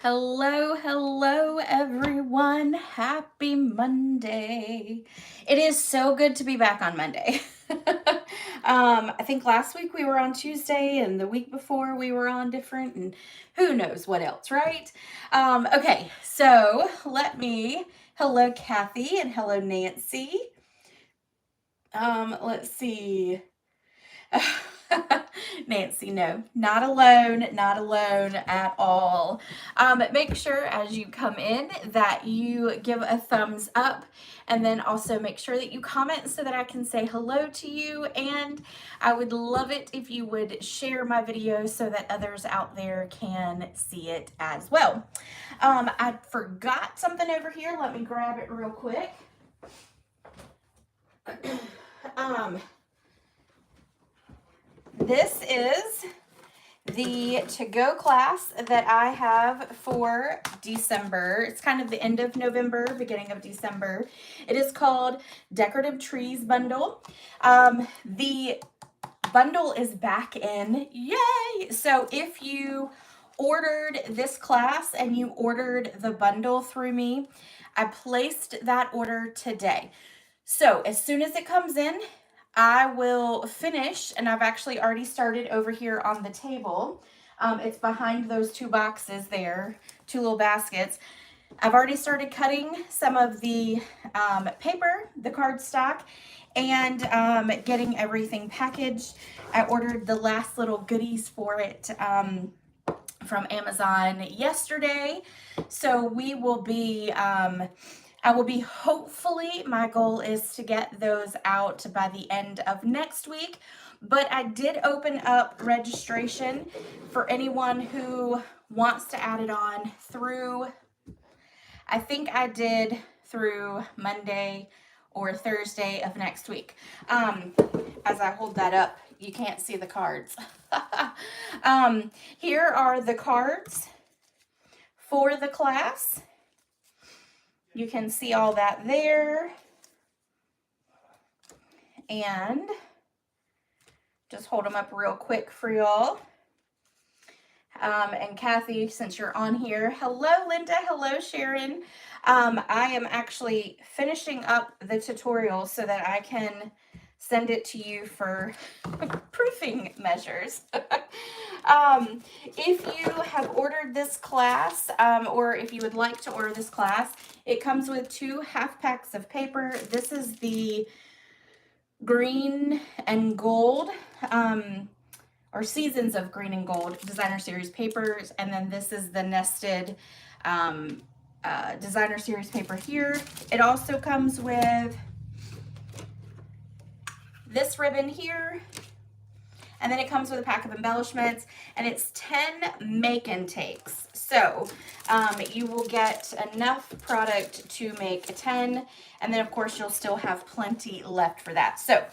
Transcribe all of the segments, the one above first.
Hello, hello, everyone. Happy Monday. It is so good to be back on Monday. I think last week we were on Tuesday, and the week before we were on different, and who knows what else, right? Okay, so hello, Kathy, and hello, Nancy. Let's see. Nancy, no, not alone at all. Make sure as you come in that you give a thumbs up, and then also make sure that you comment so that I can say hello to you. And I would love it if you would share my video so that others out there can see it as well. I forgot something over here. Let me grab it real quick. um, This is the to-go class that I have for December. It's kind of the end of November, beginning of December. It is called Decorative Trees Bundle. The bundle is back in. Yay! So if you ordered this class and you ordered the bundle through me, I placed that order today. So as soon as it comes in, I will finish, and I've actually already started over here on the table. It's behind those two boxes there, two little baskets. I've already started cutting some of the paper, the cardstock, and getting everything packaged. I ordered the last little goodies for it from Amazon yesterday. So we will be I will be hopefully, my goal is to get those out by the end of next week. But I did open up registration for anyone who wants to add it on through, I think I did through Monday or Thursday of next week. As I hold that up, you can't see the cards. Here are the cards for the class. You can see all that there. And just hold them up real quick for y'all. And Kathy, since you're on here, hello Linda, hello Sharon. I am actually finishing up the tutorial so that I can send it to you for proofing measures. If you have ordered this class, or if you would like to order this class, it comes with 2 half packs of paper. This is the green and gold, or Seasons of Green and Gold Designer Series papers, and then this is the nested Designer Series paper here. It also comes with this ribbon here, and then it comes with a pack of embellishments, and it's 10 make and takes. So you will get enough product to make 10, and then of course you'll still have plenty left for that. So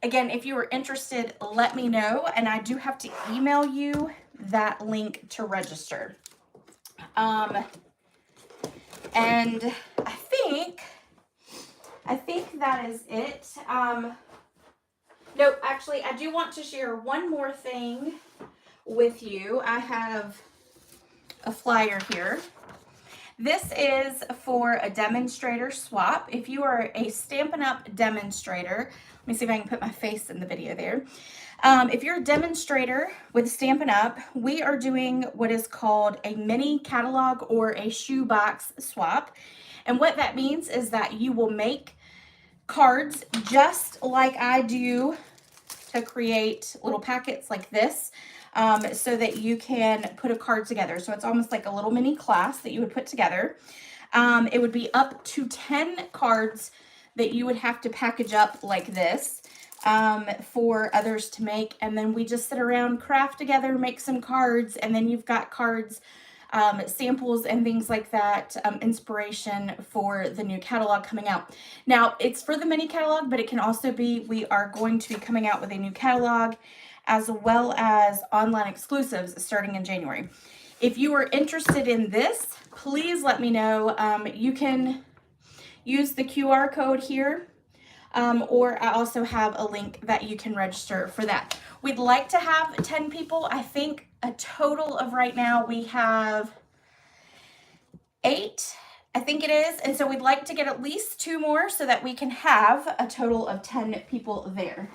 again, if you are interested, let me know, and I do have to email you that link to register. And I think that is it. No, actually, I do want to share one more thing with you. I have a flyer here. This is for a demonstrator swap. If you are a Stampin' Up! Demonstrator, let me see if I can put my face in the video there. If you're a demonstrator with Stampin' Up!, we are doing what is called a mini catalog or a shoebox swap. And what that means is that you will make cards just like I do to create little packets like this, so that you can put a card together. So it's almost like a little mini class that you would put together. It would be up to 10 cards that you would have to package up like this for others to make. And then we just sit around, craft together, make some cards, and then you've got cards, samples and things like that, inspiration for the new catalog coming out. Now, it's for the mini catalog, but it can also be, we are going to be coming out with a new catalog as well as online exclusives starting in January. If you are interested in this, please let me know. You can use the QR code here, or I also have a link that you can register for that. We'd like to have 10 people. I think a total of right now we have 8, I think it is. And so we'd like to get at least 2 more so that we can have a total of 10 people there.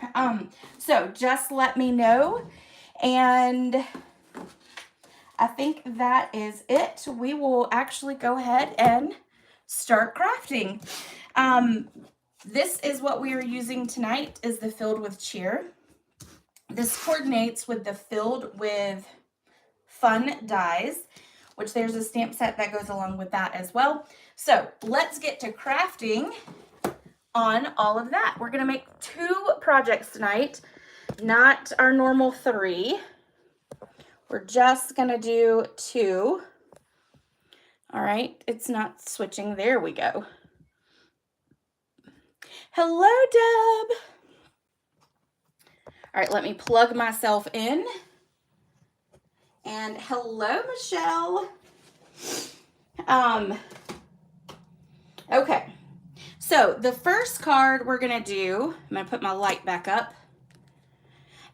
So just let me know. And I think that is it. We will actually go ahead and start crafting. This is what we are using tonight, is the Filled with Cheer. This coordinates with the Filled with Fun dies, which there's a stamp set that goes along with that as well. So let's get to crafting on all of that. We're going to make 2 projects tonight, not our normal 3. We're just going to do 2. All right, it's not switching. There we go. Hello, Deb. All right, let me plug myself in. And hello, Michelle. Okay, so the first card we're going to do, I'm going to put my light back up.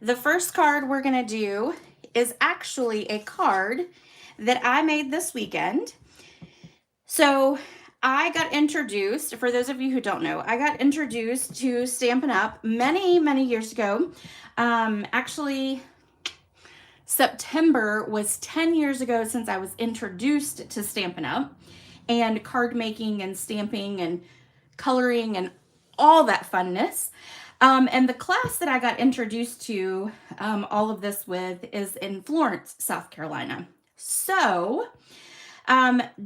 The first card we're going to do is actually a card that I made this weekend. So I got introduced, for those of you who don't know, I got introduced to Stampin' Up! Many, many years ago. Actually, September was 10 years ago since I was introduced to Stampin' Up! And card making and stamping and coloring and all that funness. And the class that I got introduced to all of this with is in Florence, South Carolina. So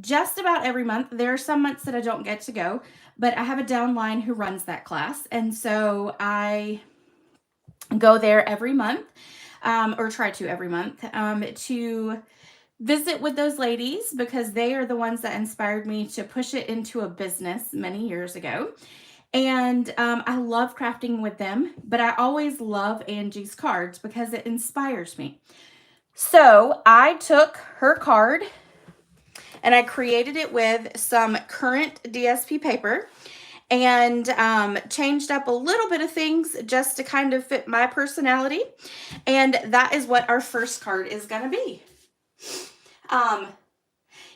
just about every month, there are some months that I don't get to go, but I have a downline who runs that class. And so I go there every month, or try to every month, to visit with those ladies, because they are the ones that inspired me to push it into a business many years ago. And I love crafting with them, but I always love Angie's cards because it inspires me. So I took her card and I created it with some current DSP paper and changed up a little bit of things just to kind of fit my personality. And that is what our first card is going to be.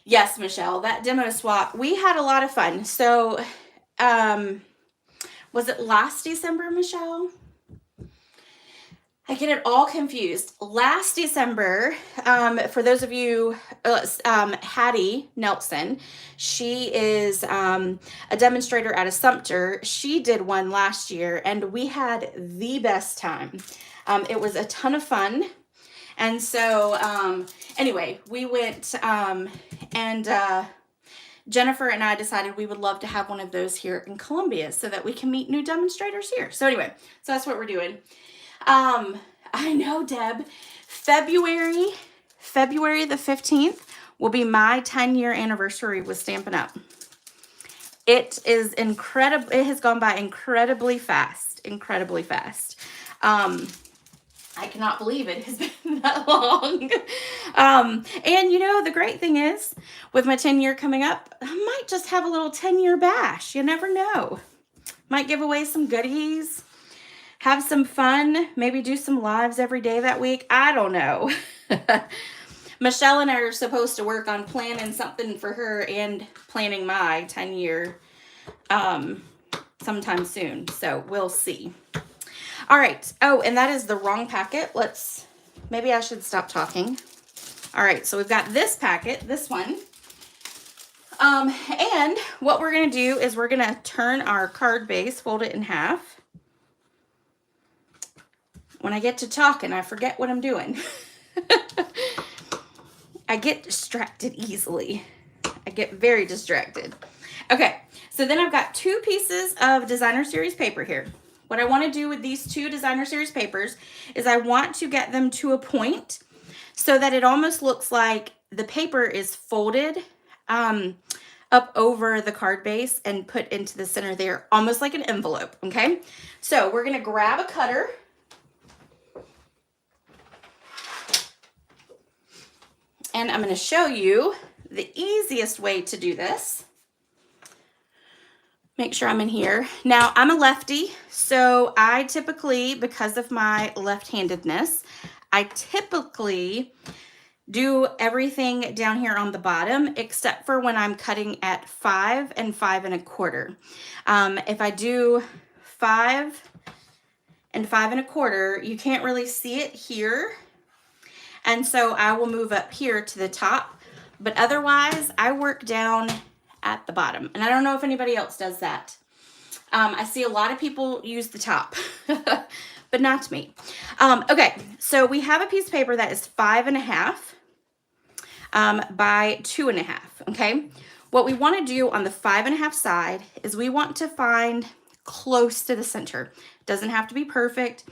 Yes, Michelle, that demo swap, we had a lot of fun. So, was it last December, Michelle? I get it all confused. Last December, for those of you, Hattie Nelson, she is a demonstrator at a Sumter. She did one last year, and we had the best time. It was a ton of fun. And so, anyway, we went, and Jennifer and I decided we would love to have one of those here in Columbia so that we can meet new demonstrators here. So anyway, so that's what we're doing. I know, Deb, February the 15th will be my 10-year anniversary with Stampin' Up. It is incredible. It has gone by incredibly fast, incredibly fast. I cannot believe it has been that long. And you know, the great thing is with my 10-year coming up, I might just have a little 10-year bash. You never know. Might give away some goodies, have some fun, maybe do some lives every day that week. I don't know. Michelle and I are supposed to work on planning something for her and planning my 10-year sometime soon. So we'll see. All right. Oh, and that is the wrong packet. Maybe I should stop talking. All right. So we've got this packet, this one. And what we're going to do is we're going to turn our card base, fold it in half. When I get to talking, I forget what I'm doing. I get distracted easily. I get very distracted. Okay. So then I've got 2 pieces of designer series paper here. What I want to do with these 2 designer series papers is I want to get them to a point so that it almost looks like the paper is folded up over the card base and put into the center there, almost like an envelope, okay? So we're going to grab a cutter. And I'm going to show you the easiest way to do this. Make sure I'm in here. Now, I'm a lefty, so I typically, because of my left-handedness, I typically do everything down here on the bottom except for when I'm cutting at 5 and 5 1/4. If I do 5 and 5 1/4, you can't really see it here. And so I will move up here to the top, but otherwise I work down at the bottom. And I don't know if anybody else does that. I see a lot of people use the top, but not me. Okay, so we have a piece of paper that is 5 1/2 by 2 1/2. Okay, what we want to do on the 5 1/2 side is we want to find close to the center. Doesn't have to be perfect.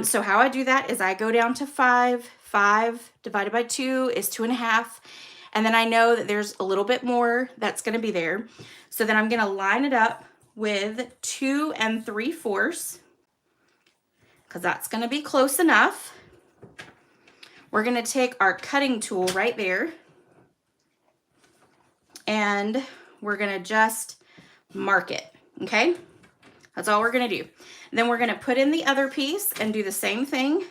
So how I do that is I go down to 5. 5 divided by 2 is 2 1/2. And then I know that there's a little bit more that's going to be there. So then I'm going to line it up with 2 3/4, because that's going to be close enough. We're going to take our cutting tool right there, and we're going to just mark it, okay? That's all we're going to do. Then we're going to put in the other piece and do the same thing,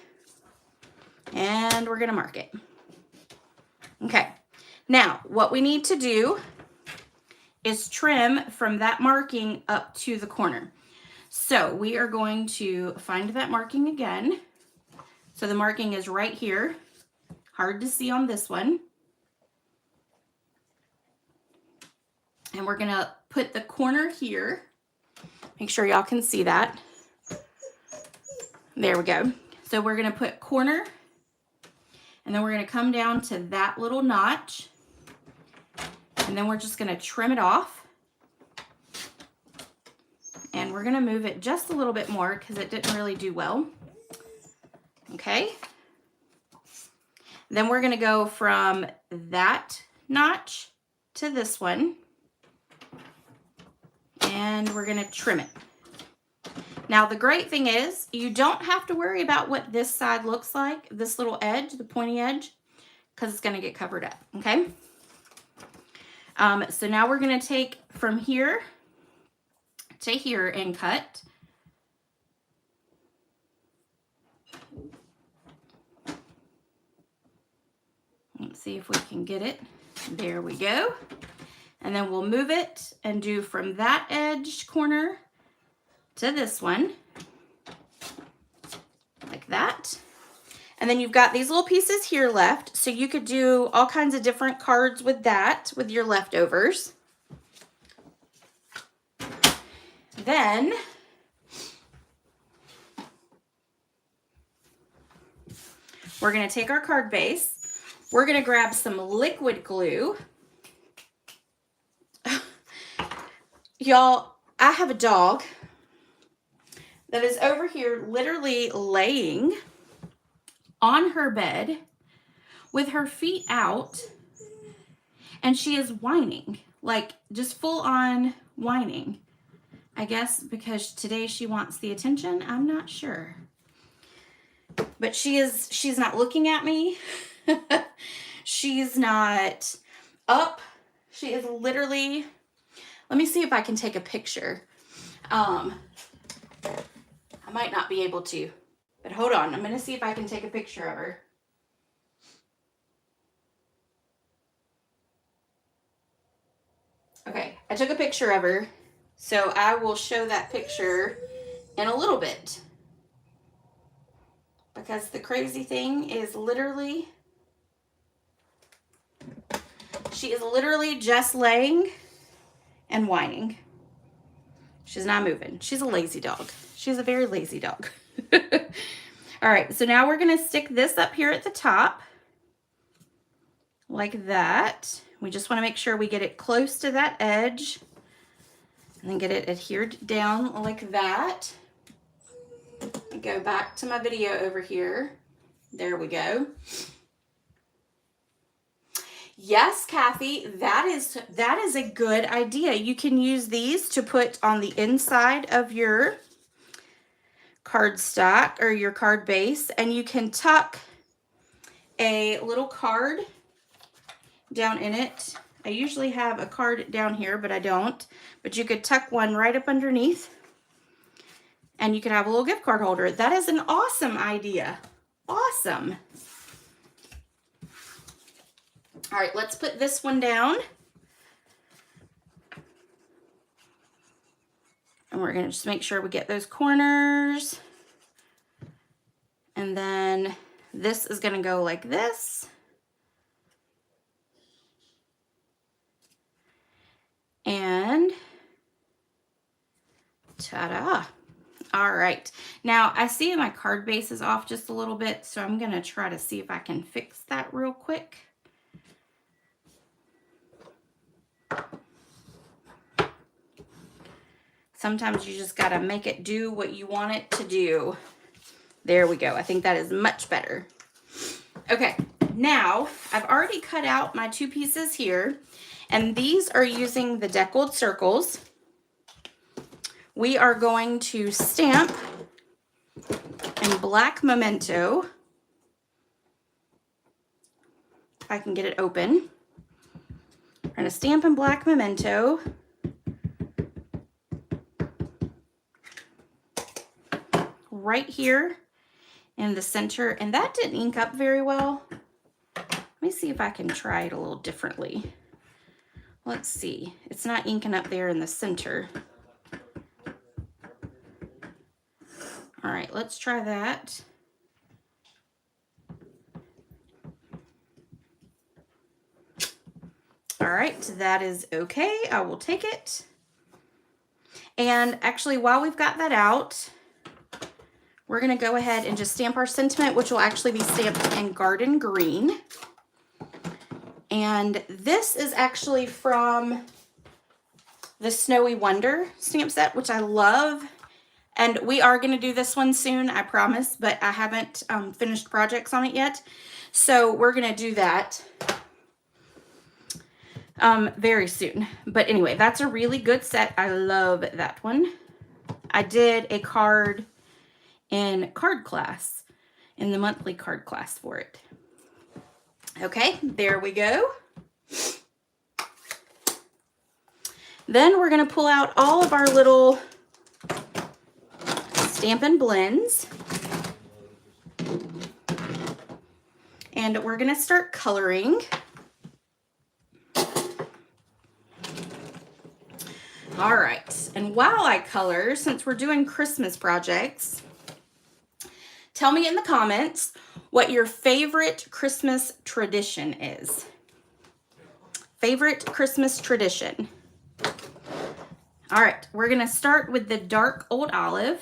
and we're going to mark it. Okay, now what we need to do is trim from that marking up to the corner. So we are going to find that marking again. So the marking is right here. Hard to see on this one. And we're gonna put the corner here. Make sure y'all can see that. There we go. So we're gonna put corner, and then we're gonna come down to that little notch. And then we're just going to trim it off. And we're going to move it just a little bit more because it didn't really do well. Okay. Then we're going to go from that notch to this one. And we're going to trim it. Now the great thing is you don't have to worry about what this side looks like, this little edge, the pointy edge, because it's going to get covered up. Okay. So now we're going to take from here to here and cut. Let's see if we can get it. There we go. And then we'll move it and do from that edge corner to this one, like that. And then you've got these little pieces here left, so you could do all kinds of different cards with that, with your leftovers. Then we're going to take our card base. We're going to grab some liquid glue. Y'all, I have a dog that is over here literally laying on her bed with her feet out, and she is whining, like just full on whining. I guess because today she wants the attention. I'm not sure, but she's not looking at me. She's not up. She is literally, let me see if I can take a picture. I might not be able to. But hold on, I'm going to see if I can take a picture of her. Okay, I took a picture of her, so I will show that picture in a little bit. Because the crazy thing is literally, she is literally just laying and whining. She's not moving. She's a lazy dog. She's a very lazy dog. All right, so now we're going to stick this up here at the top like that. We just want to make sure we get it close to that edge and then get it adhered down like that. Go back to my video over here. There we go. Yes, Kathy, that is a good idea. You can use these to put on the inside of your cardstock or your card base, and you can tuck a little card down in it. I usually have a card down here, but I don't. But you could tuck one right up underneath, and you could have a little gift card holder. That is an awesome idea. Awesome. All right, let's put this one down. And we're gonna just make sure we get those corners. And then this is gonna go like this. And ta-da. All right, now I see my card base is off just a little bit, so I'm gonna try to see if I can fix that real quick. Sometimes you just gotta make it do what you want it to do. There we go. I think that is much better. Okay, now I've already cut out my 2 pieces here, and these are using the deckled circles. We are going to stamp in black memento. If I can get it open. We're gonna stamp in black memento. Right here in the center, and that didn't ink up very well. Let me see if I can try it a little differently. Let's see. It's not inking up there in the center. All right, let's try that. All right, that is okay. I will take it. And actually, while we've got that out, we're gonna go ahead and just stamp our sentiment, which will actually be stamped in garden green. And this is actually from the Snowy Wonder stamp set, which I love. And we are gonna do this one soon, I promise, but I haven't finished projects on it yet. So we're gonna do that very soon. But anyway, that's a really good set. I love that one. I did a card in card class, in the monthly card class for it. Okay, there we go. Then we're gonna pull out all of our little Stampin' blends. And we're gonna start coloring. All right, and while I color, since we're doing Christmas projects, tell me in the comments what your favorite Christmas tradition is. Favorite Christmas tradition. All right, we're gonna start with the dark old olive.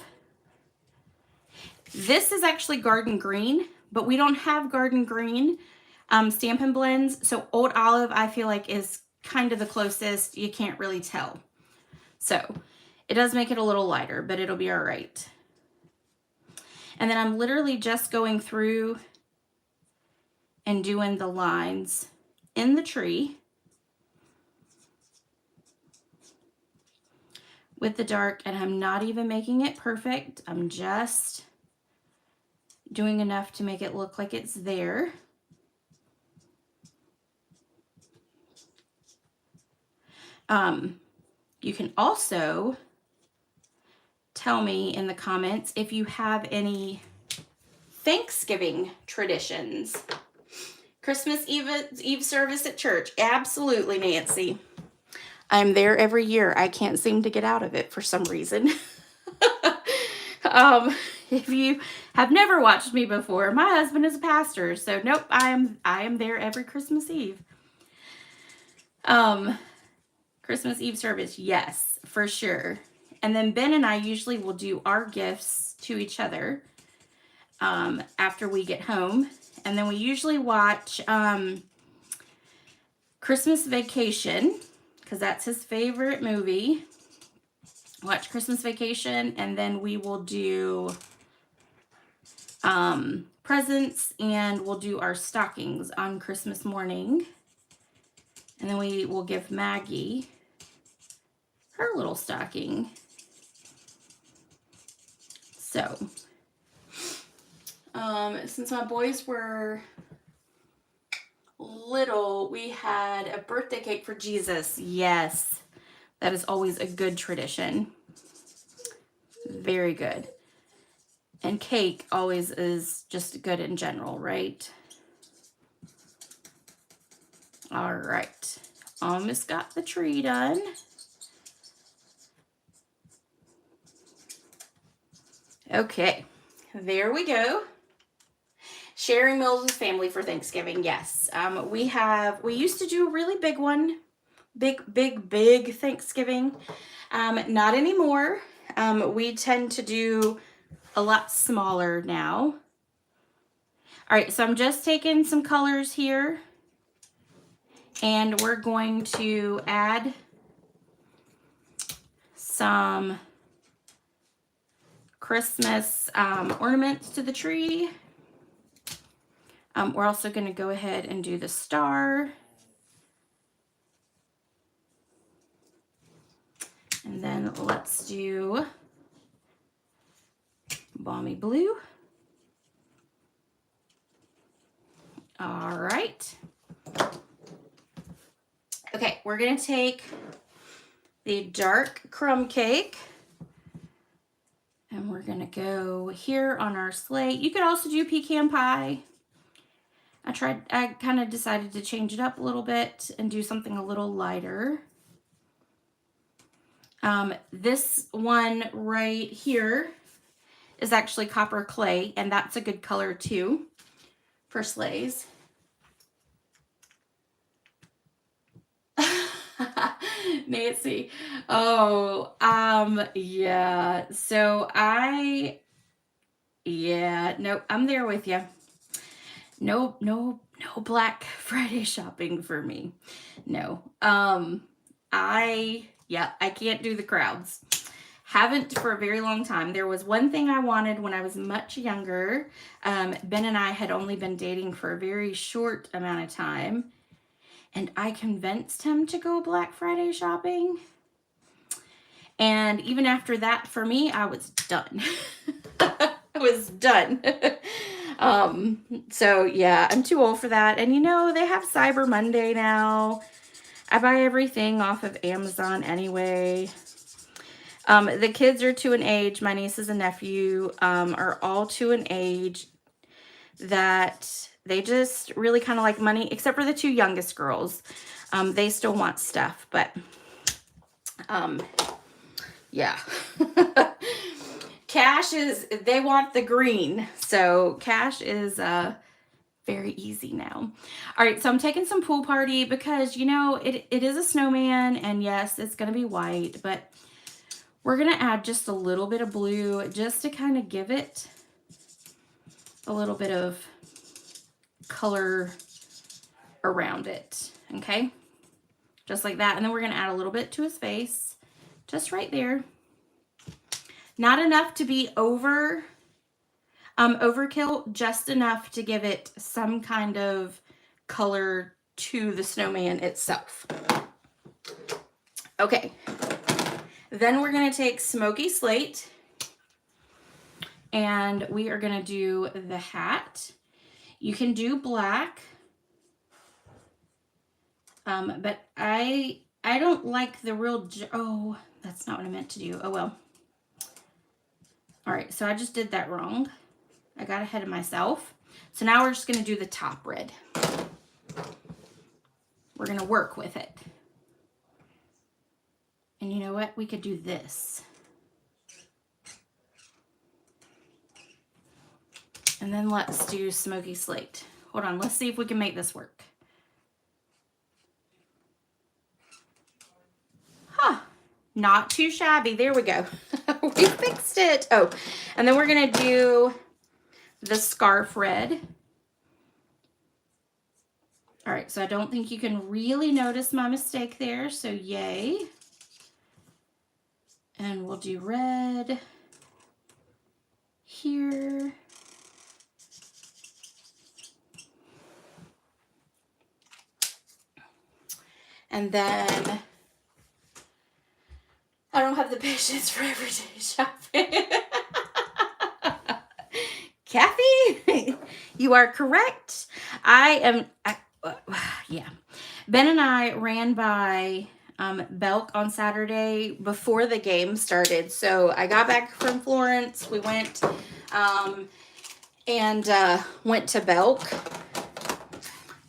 This is actually garden green, but we don't have garden green Stampin' blends, so old olive I feel like is kind of the closest. You can't really tell. So it does make it a little lighter, but it'll be all right. And then I'm literally just going through and doing the lines in the tree with the dark, and I'm not even making it perfect. I'm just doing enough to make it look like it's there. You can also tell me in the comments if you have any Thanksgiving traditions. Christmas Eve service at church. Absolutely, Nancy. I'm there every year. I can't seem to get out of it for some reason. If you have never watched me before, my husband is a pastor, so nope, I am there every Christmas Eve. Christmas Eve service, yes, for sure. And then Ben and I usually will do our gifts to each other after we get home. And then we usually watch Christmas Vacation, because that's his favorite movie. Watch Christmas Vacation, and then we will do presents, and we'll do our stockings on Christmas morning. And then we will give Maggie her little stocking. So, since my boys were little, we had a birthday cake for Jesus. Yes, that is always a good tradition. Very good. And cake always is just good in general, right? All right, almost got the tree done. Okay, there we go. Sharing meals with family for Thanksgiving. Yes, we used to do a really big one, big Thanksgiving. Not anymore. We tend to do a lot smaller now. All right, so I'm just taking some colors here, and we're going to add some Christmas ornaments to the tree. We're also going to go ahead and do the star. And then let's do balmy blue. All right. Okay, we're going to take the dark crumb cake, and we're going to go here on our slate. You could also do pecan pie. I kind of decided to change it up a little bit and do something a little lighter. This one right here is actually copper clay, and that's a good color too for sleighs. Nancy. Oh, yeah. So nope, I'm there with you. No Black Friday shopping for me. No. I can't do the crowds. Haven't for a very long time. There was one thing I wanted when I was much younger. Ben and I had only been dating for a very short amount of time, and I convinced him to go Black Friday shopping. And even after that, for me, I was done. I was done. So yeah, I'm too old for that. And you know, they have Cyber Monday now. I buy everything off of Amazon anyway. The kids are to an age, my nieces and nephew are all to an age that they just really kind of like money, except for the two youngest girls. They still want stuff, but yeah. Cash is, they want the green. So cash is very easy now. All right, so I'm taking some Pool Party because, you know, it is a snowman, and yes, it's going to be white, but we're going to add just a little bit of blue just to kind of give it a little bit of color around it, okay? Just like that. And then we're going to add a little bit to his face, just right there. Not enough to be overkill, just enough to give it some kind of color to the snowman itself. Okay. Then we're going to take Smoky Slate, and we are going to do the hat. You can do black, but I don't like the real, oh, that's not what I meant to do. Oh, well. All right, so I just did that wrong. I got ahead of myself. So now we're just going to do the top red. We're going to work with it. And you know what? We could do this. And then let's do Smoky Slate. Hold on, let's see if we can make this work. Huh. Not too shabby. There we go. We fixed it. Oh, and then we're going to do the scarf red. All right, so I don't think you can really notice my mistake there, so yay. And we'll do red here. And then I don't have the patience for everyday shopping. Kathy, you are correct. Yeah. Ben and I ran by Belk on Saturday before the game started. So I got back from Florence. We went went to Belk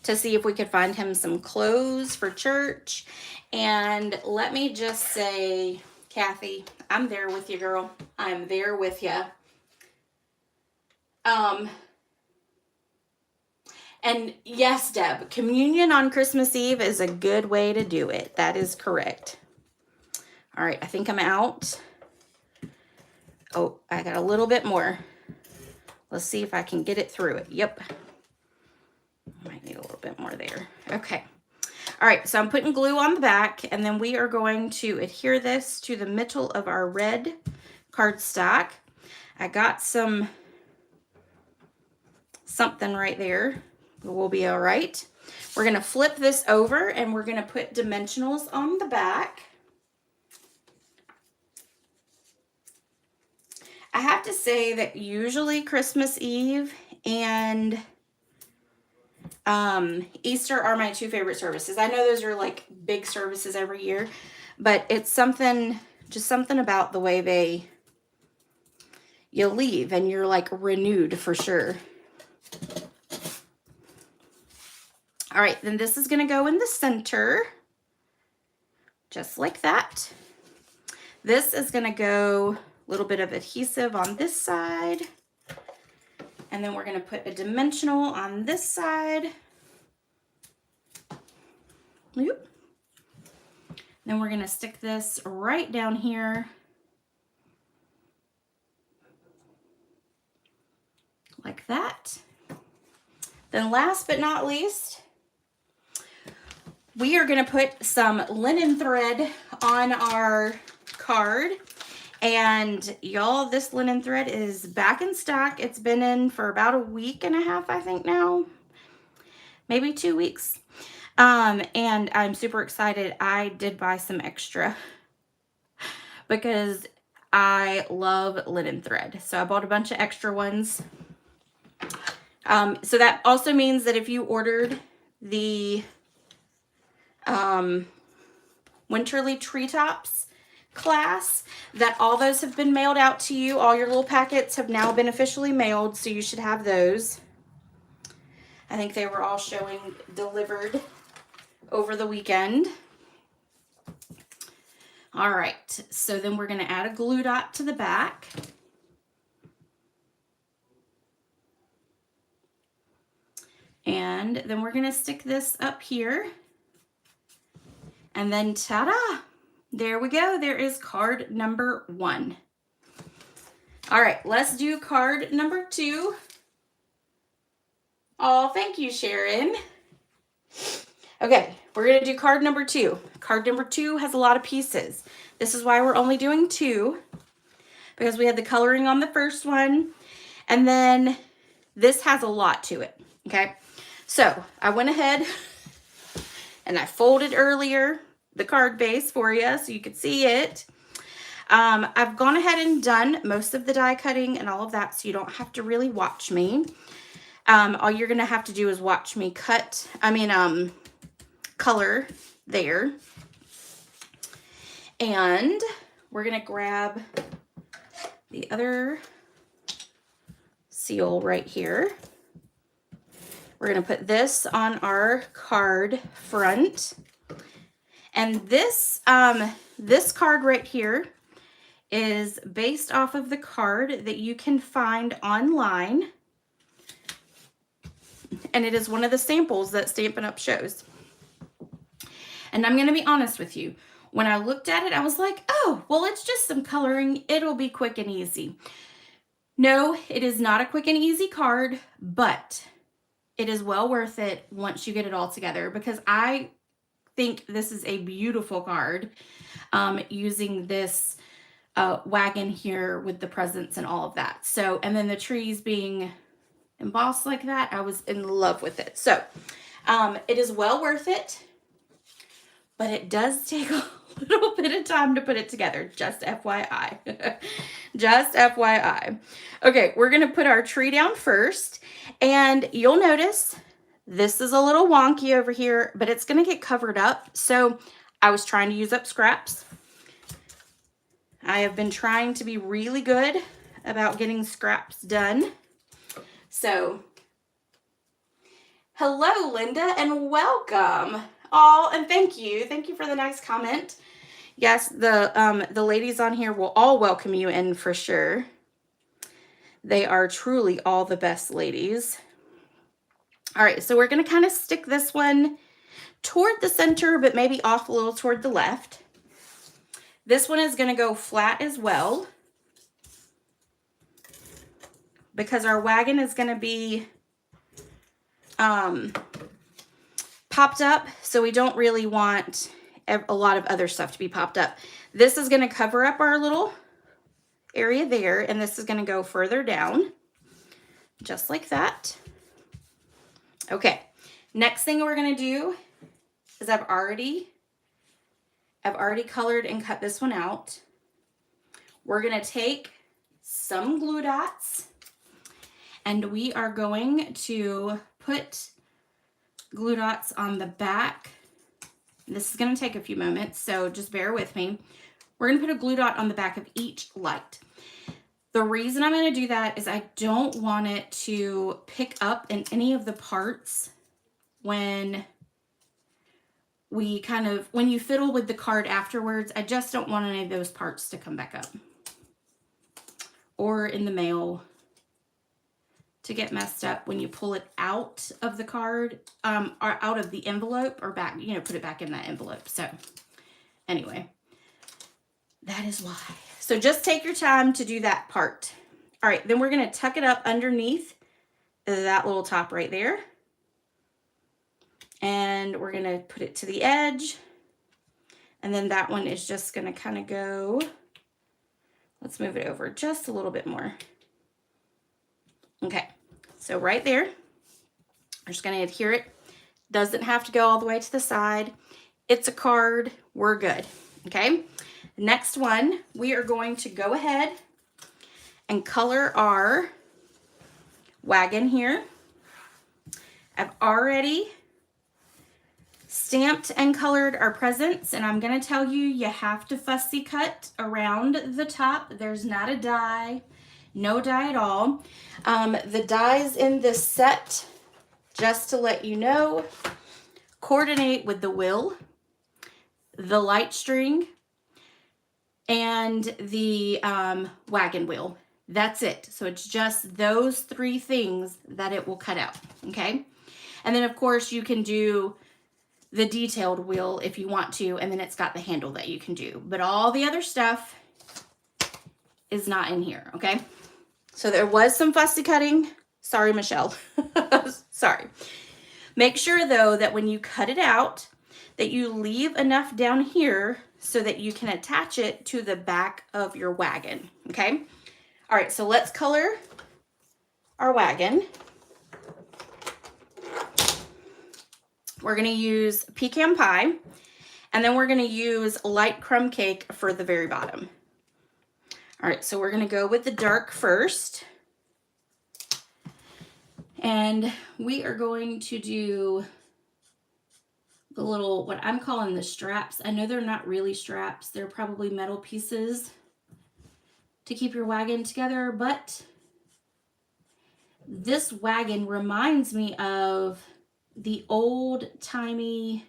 to see if we could find him some clothes for church. And let me just say, Kathy, I'm there with you, girl. I'm there with you. And yes, Deb, communion on Christmas Eve is a good way to do it. That is correct. All right, I think I'm out. Oh, I got a little bit more. Let's see if I can get it through it. Yep. Might need a little bit more there. Okay. All right, so I'm putting glue on the back, and then we are going to adhere this to the middle of our red cardstock. I got something right there. We'll be all right. We're going to flip this over, and we're going to put dimensionals on the back. I have to say that usually Christmas Eve and Easter are my two favorite services. I know those are like big services every year, but it's something, just something about the way you leave and you're like renewed for sure. All right, then this is going to go in the center, just like that. This is going to go a little bit of adhesive on this side. And then we're going to put a dimensional on this side. Oop. Then we're going to stick this right down here. Like that. Then last but not least, we are going to put some linen thread on our card. And y'all, this linen thread is back in stock. It's been in for about a week and a half, I think now. Maybe 2 weeks. And I'm super excited. I did buy some extra because I love linen thread. So I bought a bunch of extra ones. So that also means that if you ordered the Winterly Treetops class, that all those have been mailed out to you. All your little packets have now been officially mailed, so you should have those. I think they were all showing delivered over the weekend. All right, so then we're going to add a glue dot to the back. And then we're going to stick this up here. And then ta-da! There we go. There is card number 1. All right, let's do card number 2. Oh, thank you, Sharon. Okay, we're going to do card number 2. Card number 2 has a lot of pieces. This is why we're only doing 2, because we had the coloring on the first one, and then this has a lot to it, okay? So I went ahead and I folded earlier the card base for you so you could see it. I've gone ahead and done most of the die cutting and all of that, so you don't have to really watch me. All you're going to have to do is watch me color there. And we're going to grab the other seal right here. We're going to put this on our card front. And this card right here is based off of the card that you can find online. And it is one of the samples that Stampin' Up! Shows. And I'm going to be honest with you. When I looked at it, I was like, oh, well, it's just some coloring. It'll be quick and easy. No, it is not a quick and easy card, but it is well worth it once you get it all together, because I think this is a beautiful card using this wagon here with the presents and all of that. So, and then the trees being embossed like that, I was in love with it. So it is well worth it, but it does take a little bit of time to put it together, just FYI. Just FYI. Okay, we're going to put our tree down first, and you'll notice this is a little wonky over here, but it's going to get covered up. So I was trying to use up scraps. I have been trying to be really good about getting scraps done. So Hello, Linda, and welcome. Oh, and thank you. Thank you for the nice comment. Yes, the ladies on here will all welcome you in for sure. They are truly all the best ladies. All right, so we're going to kind of stick this one toward the center, but maybe off a little toward the left. This one is going to go flat as well, because our wagon is going to be popped up, so we don't really want a lot of other stuff to be popped up. This is going to cover up our little area there, and this is going to go further down, just like that. Okay, next thing we're going to do is I've already colored and cut this one out. We're going to take some glue dots, and we are going to put glue dots on the back. This is going to take a few moments, so just bear with me. We're going to put a glue dot on the back of each light. The reason I'm going to do that is I don't want it to pick up in any of the parts when you fiddle with the card afterwards. I just don't want any of those parts to come back up, or in the mail to get messed up when you pull it out of the card, or out of the envelope, or back, put it back in that envelope. So anyway, that is why. So just take your time to do that part. All right, then we're going to tuck it up underneath that little top right there. And we're going to put it to the edge. And then that one is just going to kind of go, let's move it over just a little bit more. Okay, so right there, we're just going to adhere it. Doesn't have to go all the way to the side. It's a card. We're good. Okay, next one, we are going to go ahead and color our wagon here. I've already stamped and colored our presents, and I'm going to tell you, you have to fussy cut around the top. There's not a die, no die at all. The dies in this set, just to let you know, coordinate with the wheel, the light string, and the wagon wheel. That's it. So it's just those three things that it will cut out, okay? And then, of course, you can do the detailed wheel if you want to, and then it's got the handle that you can do. But all the other stuff is not in here, okay? So there was some fussy cutting. Sorry, Michelle. Sorry. Make sure, though, that when you cut it out, that you leave enough down here so that you can attach it to the back of your wagon, okay? All right, so let's color our wagon. We're going to use pecan pie, and then we're going to use light crumb cake for the very bottom. All right, so we're going to go with the dark first. And we are going to do the little, what I'm calling the straps. I know they're not really straps. They're probably metal pieces to keep your wagon together, but this wagon reminds me of the old-timey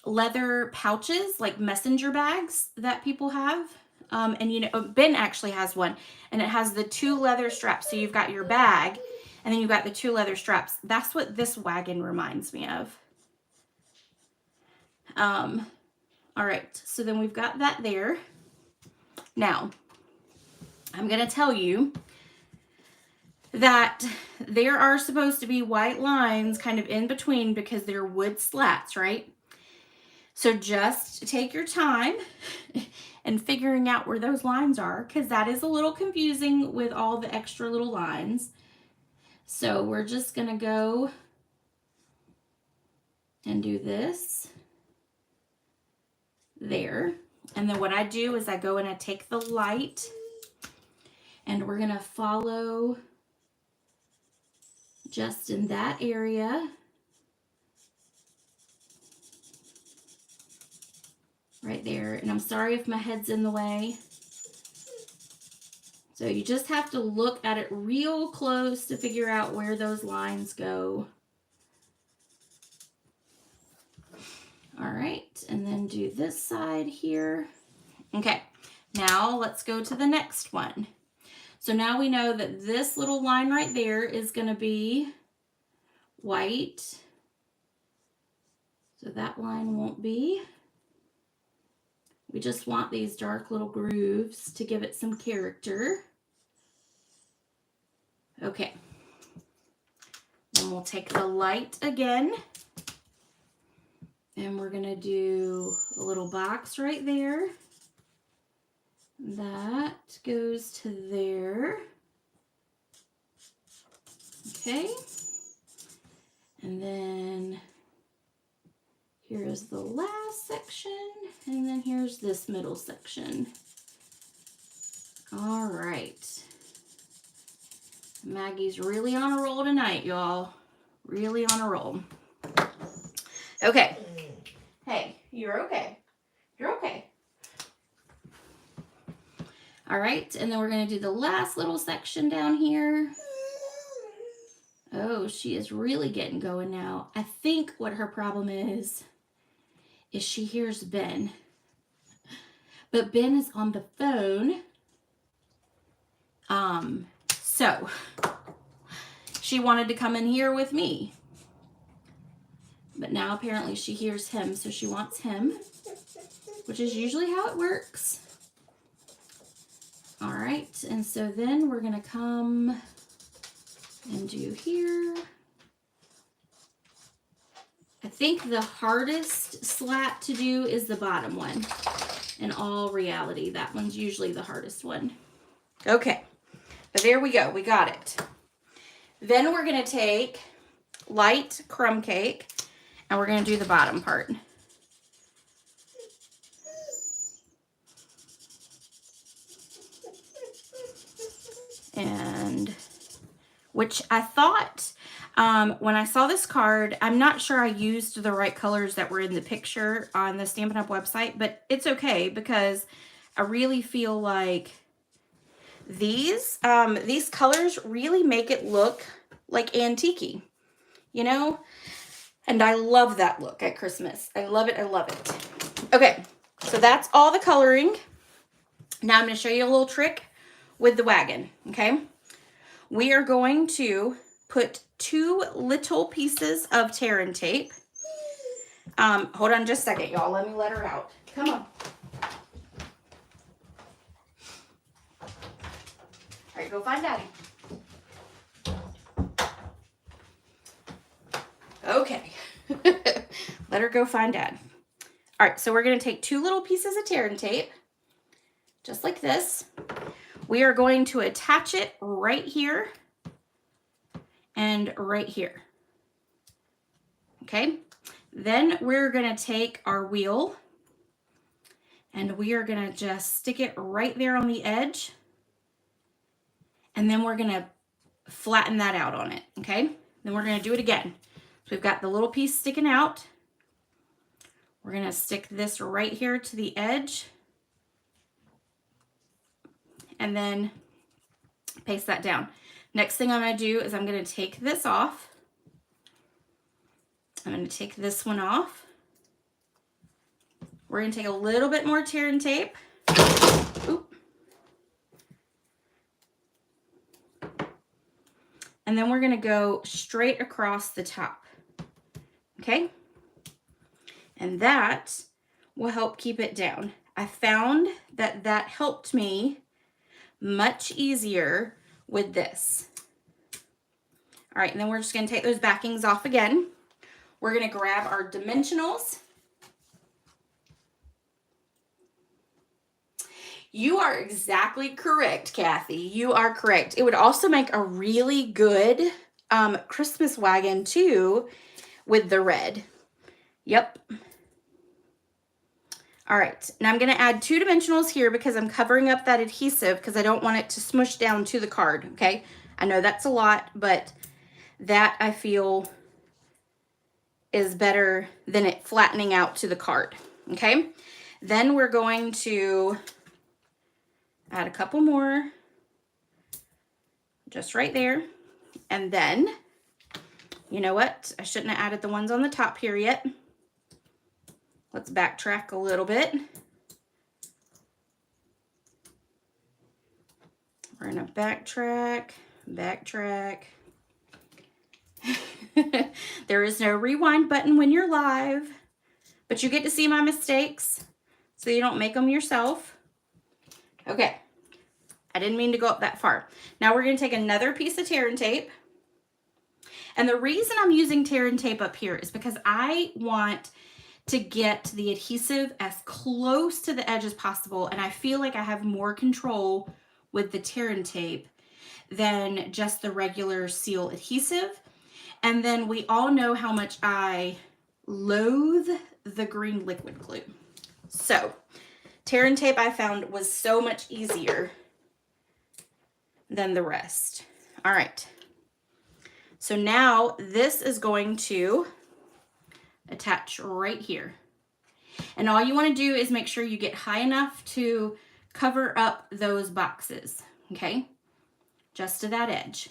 leather pouches, like messenger bags that people have. And Ben actually has one, and it has the two leather straps. So you've got your bag, and then you've got the two leather straps. That's what this wagon reminds me of. All right, so then we've got that there. Now, I'm going to tell you that there are supposed to be white lines kind of in between because they're wood slats, right? So just take your time and figuring out where those lines are, because that is a little confusing with all the extra little lines. So we're just going to go and do this there. And then what I do is I go and I take the light, and we're going to follow just in that area. Right there. And I'm sorry if my head's in the way. It's So you just have to look at it real close to figure out where those lines go. All right, and then do this side here. Okay, now let's go to the next one. So now we know that this little line right there is going to be white. So that line won't be. We just want these dark little grooves to give it some character. Okay. Then we'll take the light again. And we're going to do a little box right there. That goes to there. Okay. And then here's the last section. And then here's this middle section. All right. Maggie's really on a roll tonight, y'all. Really on a roll. Okay. Hey, you're okay. You're okay. All right, and then we're going to do the last little section down here. Oh, she is really getting going now. I think what her problem is she hears Ben. But Ben is on the phone. So she wanted to come in here with me. But now apparently she hears him, so she wants him, which is usually how it works. All right, and so then we're going to come and do here. I think the hardest slat to do is the bottom one. In all reality, that one's usually the hardest one. Okay, but there we go. We got it. Then we're going to take light crumb cake and we're going to do the bottom part. And which I thought when I saw this card, I'm not sure I used the right colors that were in the picture on the Stampin' Up! Website, but it's okay because I really feel like these colors really make it look like antique-y, you know? And I love that look at Christmas. I love it. I love it. Okay, so that's all the coloring. Now I'm going to show you a little trick with the wagon, okay? We are going to put 2 little pieces of tear and tape. Hold on just a second, y'all. Let me let her out. Come on. All right, go find Daddy. Okay. Let her go find Dad. All right, so we're going to take 2 little pieces of tear and tape, just like this. We are going to attach it right here and right here. Okay, then we're going to take our wheel and we are going to just stick it right there on the edge. And then we're going to flatten that out on it. Okay, then we're going to do it again. So we've got the little piece sticking out. We're going to stick this right here to the edge. And then paste that down. Next thing I'm going to do is I'm going to take this off. I'm going to take this one off. We're going to take a little bit more tear and tape. Oop. And then we're going to go straight across the top. Okay? And that will help keep it down. I found that that helped me much easier with this. All right, and then we're just going to take those backings off again. We're going to grab our dimensionals. You are exactly correct, Kathy. You are correct. It would also make a really good Christmas wagon too with the red. Yep. All right, now I'm going to add 2 dimensionals here because I'm covering up that adhesive because I don't want it to smush down to the card, okay? I know that's a lot, but that I feel is better than it flattening out to the card, okay? Then we're going to add a couple more just right there. And then, you know what? I shouldn't have added the ones on the top here yet. Let's backtrack a little bit. We're gonna backtrack. There is no rewind button when you're live, but you get to see my mistakes so you don't make them yourself. Okay, I didn't mean to go up that far. Now we're gonna take another piece of tear and tape. And the reason I'm using tear and tape up here is because I want to get the adhesive as close to the edge as possible. And I feel like I have more control with the tear and tape than just the regular seal adhesive. And then we all know how much I loathe the green liquid glue. So tear and tape I found was so much easier than the rest. All right. So now this is going to attach right here. And all you want to do is make sure you get high enough to cover up those boxes, okay? Just to that edge.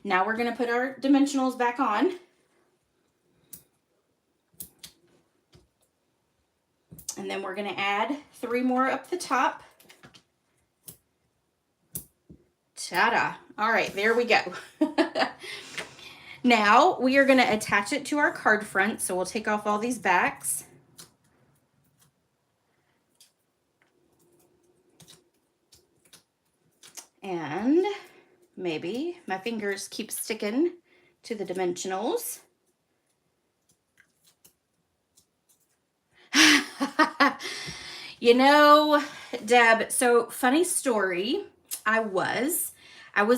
Now we're going to put our dimensionals back on. And then we're going to add 3 more up the top. Ta-da. All right, there we go. Now we are going to attach it to our card front. So we'll take off all these backs. And maybe my fingers keep sticking to the dimensionals. You know, Deb, so funny story. I was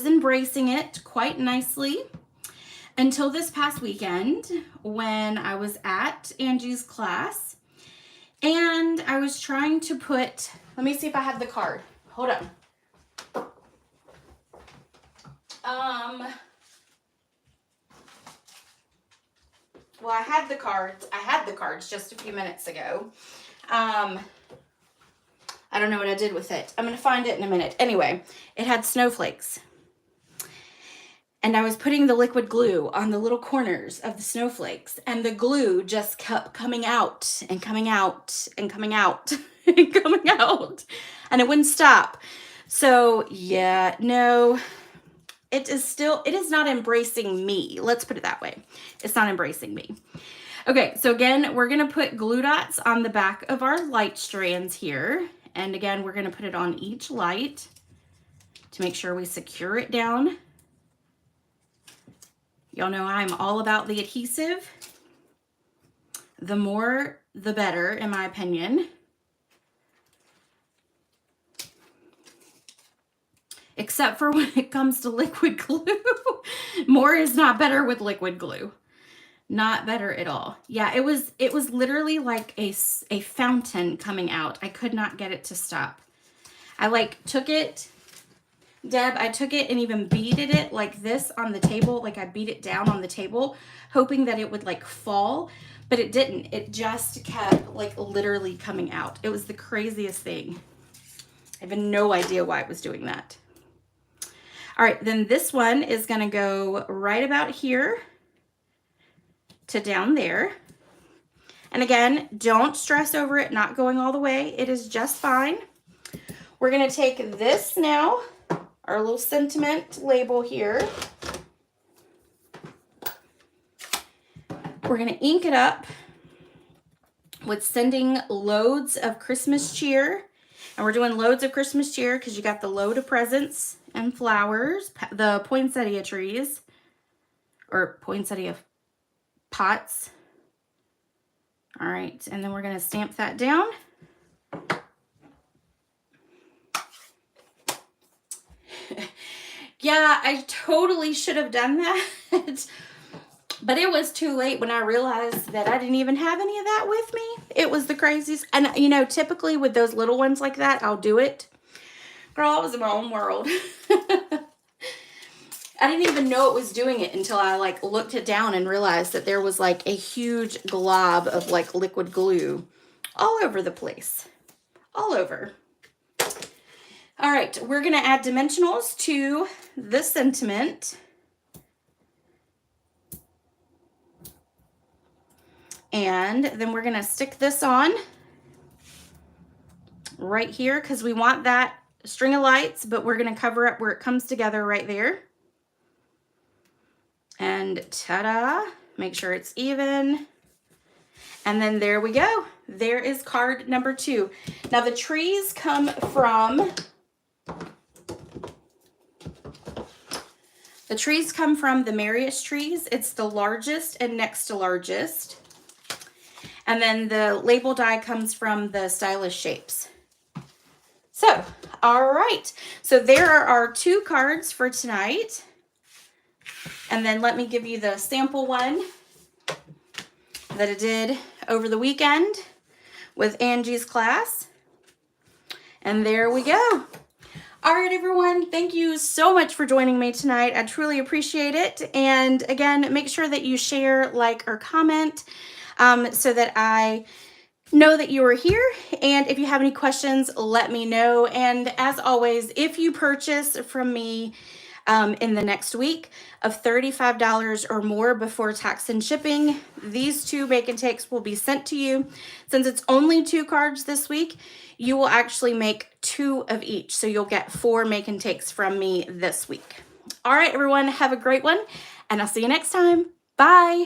embracing it quite nicely until this past weekend when I was at Angie's class and I was trying to put, let me see if I have the card. Hold on. Well, I had the cards just a few minutes ago. I don't know what I did with it. I'm going to find it in a minute. Anyway, it had snowflakes. And I was putting the liquid glue on the little corners of the snowflakes. And the glue just kept coming out and coming out and coming out and coming out. And it wouldn't stop. So, yeah, no, it is not embracing me. Let's put it that way. It's not embracing me. Okay, so again, we're going to put glue dots on the back of our light strands here. And again, we're going to put it on each light to make sure we secure it down. Y'all know I'm all about the adhesive. The more, the better, in my opinion. Except for when it comes to liquid glue. More is not better with liquid glue. Not better at all. Yeah, it was literally like a fountain coming out. I could not get it to stop. I like took it, Deb, I took it and even beaded it like this on the table. Like I beat it down on the table, hoping that it would like fall, but it didn't. It just kept like literally coming out. It was the craziest thing. I have no idea why it was doing that. All right, then this one is gonna go right about here to down there. And again, don't stress over it not going all the way. It is just fine. We're gonna take this now, our little sentiment label here. We're gonna ink it up with sending loads of Christmas cheer. And we're doing loads of Christmas cheer because you got the load of presents and flowers, the poinsettia trees, or poinsettia pots. All right, and then we're going to stamp that down. Yeah, I totally should have done that. But it was too late when I realized that I didn't even have any of that with me. It was the craziest. And, you know, typically with those little ones like that, I'll do it. Girl, I was in my own world. I didn't even know it was doing it until I like looked it down and realized that there was like a huge glob of like liquid glue all over the place. All over. All right, we're gonna add dimensionals to the sentiment. And then we're gonna stick this on right here because we want that string of lights, but we're gonna cover up where it comes together right there. And ta-da, make sure it's even. And then there we go. There is card number 2. Now the trees come from the Merriest trees. It's the largest and next to largest. And then the label die comes from the Stylish Shapes. So, all right. So there are our 2 cards for tonight. And then let me give you the sample one that I did over the weekend with Angie's class. And there we go. All right, everyone, thank you so much for joining me tonight. I truly appreciate it. And again, make sure that you share, like, or comment so that I know that you are here. And if you have any questions, let me know. And as always, if you purchase from me in the next week of $35 or more before tax and shipping, these 2 bake and takes will be sent to you. Since it's only 2 cards this week, you will actually make 2 of each. So you'll get 4 make and takes from me this week. All right, everyone, have a great one, and I'll see you next time. Bye.